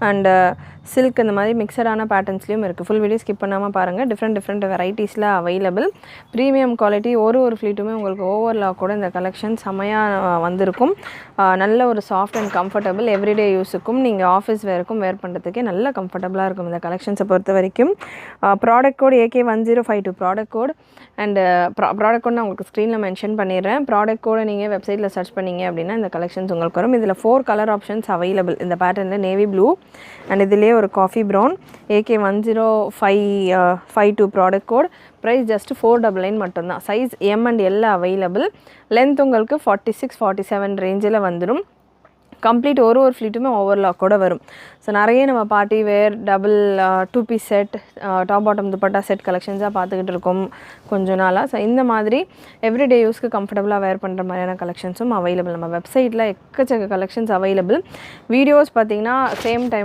And silk இந்த மாதிரி மிக்சடான பேட்டர்ன்ஸ்லையும் இருக்குது. ஃபுல் வீடியோ ஸ்கிப் பண்ணாமல் பாருங்கள். டிஃப்ரெண்ட் வெரைட்டிஸில் அவைலபிள். Premium quality. ஒரு ஃப்ளீட்டுமே உங்களுக்கு ஓவர்லாக் கூட இந்த கலெக்ஷன் செமையாக வந்திருக்கும். நல்ல ஒரு சாஃப்ட் அண்ட் கம்ஃபர்டபுள். எவ்ரிடே யூஸுக்கும் நீங்கள் ஆஃபீஸ் வேருக்கும் வேர் பண்ணுறதுக்கே நல்ல கம்ஃபர்டபுளாக இருக்கும் இந்த கலெக்ஷன்ஸை பொறுத்த வரைக்கும். Product code AK1052 product code. And product code நான் உங்களுக்கு ஸ்க்ரீனில் மென்ஷன் பண்ணிடுறேன். ப்ராடக்ட் கோடை நீங்கள் வெப்சைட்டில் சர்ச் பண்ணிங்க அப்படின்னா இந்த கலெக்ஷன்ஸ் உங்களுக்கு வரும். இதில் 4 கலர் ஆப்ஷன்ஸ் அவைலபிள். இந்த பேட்டர்னில் நேவி ப்ளூ அண்ட் இதிலே ஒரு coffee brown. AK1052 product code. Price just 499 மட்டும்தான். Size M and L available. Length உங்களுக்கு 46-47 ரேஞ்சில் வந்துடும். கம்ப்ளீட் ஒரு ஃப்ளீட்டுமே ஓவர்லாக் கூட வரும். ஸோ நிறைய நம்ம party wear double 2 piece set top bottom dupatta set கலெக்ஷன்ஸாக பார்த்துக்கிட்டு இருக்கோம் கொஞ்ச நாளாக. ஸோ இந்த மாதிரி எவ்ரிடே யூஸ்க்கு கம்ஃபர்டபுளாக வேர் பண்ணுற மாதிரியான கலெக்ஷன்ஸும் அவைலபிள். நம்ம வெப்சைட்டில் எக்கச்சக்க கலெக்ஷன்ஸ் அவைலபிள். வீடியோஸ் பார்த்திங்கன்னா சேம் டைம்